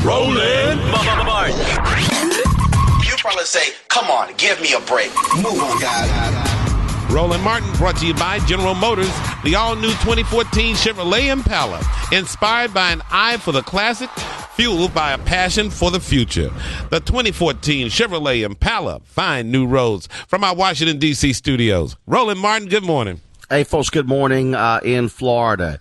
Roland Martin. You probably say, come on, give me a break. Move on, guys. Roland Martin, brought to you by General Motors, the all-new 2014 Chevrolet Impala, inspired by an eye for the classic, fueled by a passion for the future. The 2014 Chevrolet Impala, find new roads. From our Washington, D.C. studios, Roland Martin, good morning. Hey, folks, good morning. In Florida,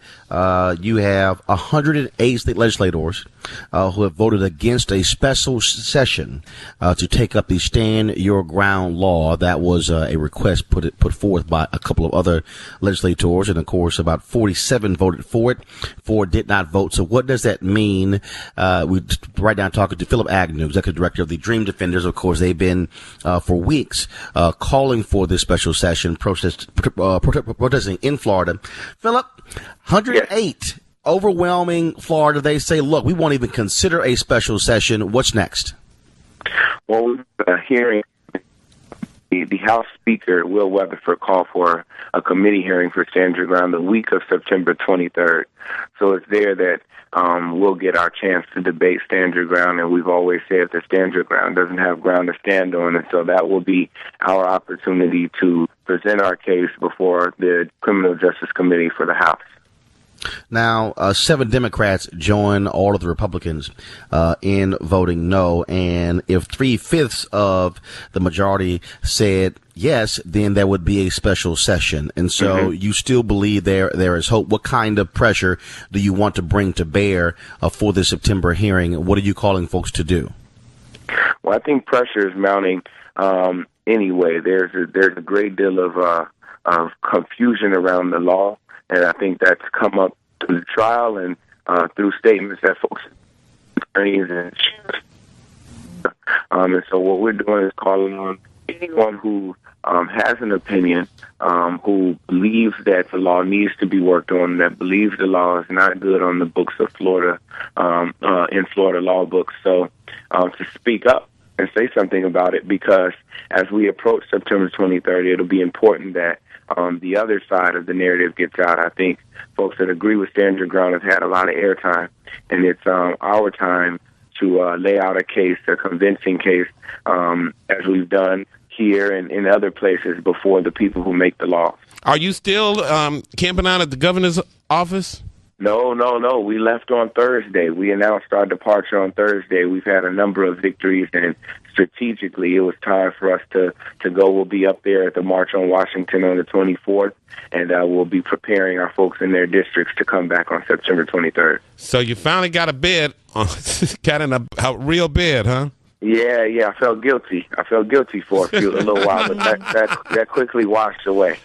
you have 108 state legislators who have voted against a special session to take up the Stand Your Ground law. That was a request put forth by a couple of other legislators, and of course, about 47 voted for it. 4 did not vote. So, what does that mean? We right now talking to Phil Agnew, executive director of the Dream Defenders. Of course, they've been for weeks calling for this special session, protesting in Florida. Philip, 108. Overwhelming Florida. They say, look, we won't even consider a special session. What's next? Well, hearing the House Speaker, Will Weatherford, called for a committee hearing for Stand Your Ground the week of September 23rd. So it's there that we'll get our chance to debate Stand Your Ground, and we've always said that Stand Your Ground doesn't have ground to stand on, and so that will be our opportunity to present our case before the Criminal Justice Committee for the House. Now, 7 Democrats join all of the Republicans in voting no, and if 3/5 of the majority said yes, then there would be a special session. And so you still believe there is hope. What kind of pressure do you want to bring to bear for the September hearing? What are you calling folks to do? Well, I think pressure is mounting anyway. There's a great deal of confusion around the law. And I think that's come up through the trial and through statements that folks, attorneys, and so what we're doing is calling on anyone who has an opinion, who believes that the law needs to be worked on, that believes the law is not good on the books of Florida, in Florida law books. So to speak up and say something about it, because as we approach September 23rd, it'll be important that the other side of the narrative gets out. I think folks that agree with Stand Your Ground have had a lot of airtime, and it's our time to lay out a case, a convincing case, as we've done here and in other places before the people who make the law. Are you still camping out at the governor's office? No. We left on Thursday. We announced our departure on Thursday. We've had a number of victories, and strategically, it was time for us to go. We'll be up there at the March on Washington on the 24th, and we'll be preparing our folks in their districts to come back on September 23rd. So you finally got a bid, got in a real bid, huh? Yeah, I felt guilty. For a little while, but that quickly washed away.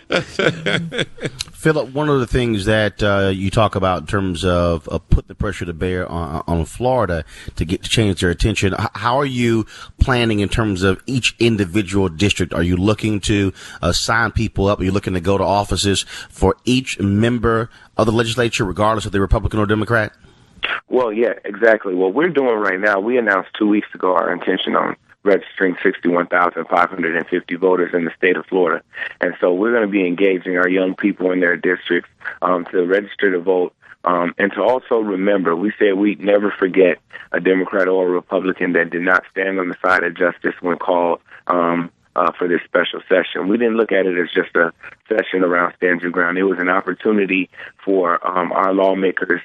Philip, one of the things that you talk about in terms of put the pressure to bear on Florida to change their attention, how are you planning in terms of each individual district? Are you looking to sign people up? Are you looking to go to offices for each member of the legislature, regardless if they're Republican or Democrat? Well, yeah, exactly. What we're doing right now, we announced 2 weeks ago our intention on registering 61,550 voters in the state of Florida. And so we're going to be engaging our young people in their districts to register to vote, and to also remember, we said we'd never forget a Democrat or a Republican that did not stand on the side of justice when called for this special session. We didn't look at it as just a session around Stand Your Ground. It was an opportunity for our lawmakers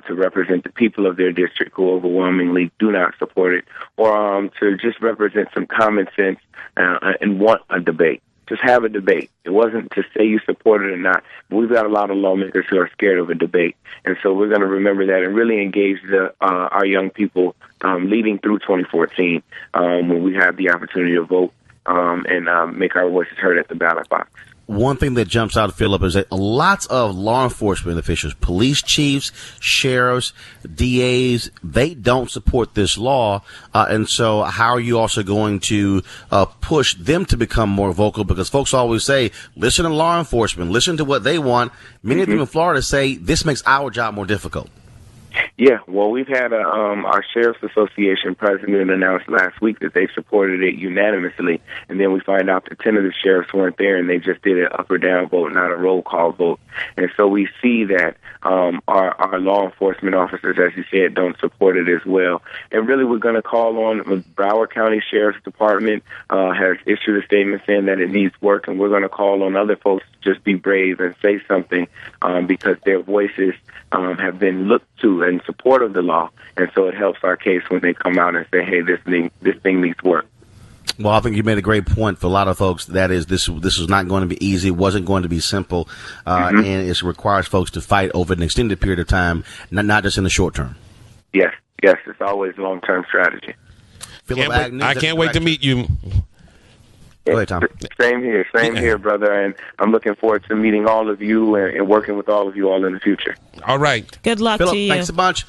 to represent the people of their district who overwhelmingly do not support it, or to just represent some common sense and want a debate. Just have a debate. It wasn't to say you support it or not. But we've got a lot of lawmakers who are scared of a debate, and so we're going to remember that and really engage our young people leading through 2014 when we have the opportunity to vote and make our voices heard at the ballot box. One thing that jumps out, Philip, is that lots of law enforcement officials, police chiefs, sheriffs, DAs, they don't support this law. And so how are you also going to push them to become more vocal? Because folks always say, listen to law enforcement, listen to what they want. Many of them in Florida say this makes our job more difficult. Yeah, well, we've had our Sheriff's Association president announced last week that they supported it unanimously, and then we find out that 10 of the sheriffs weren't there, and they just did an up or down vote, not a roll call vote. And so we see that our law enforcement officers, as you said, don't support it as well. And really, we're going to call on the Broward County Sheriff's Department has issued a statement saying that it needs work, and we're going to call on other folks to just be brave and say something because their voices have been looked to in support of the law, and so it helps our case when they come out and say, hey, this thing needs work. Well, I think you made a great point for a lot of folks. That is, this was not going to be easy, wasn't going to be simple, and it requires folks to fight over an extended period of time, not just in the short term. Yes, it's always long-term strategy. Phil Agnew, I can't wait to meet you. Go ahead, Tom. Same here, brother, and I'm looking forward to meeting all of you and working with all of you all in the future. All right. Good luck Philip, to you. thanks a bunch.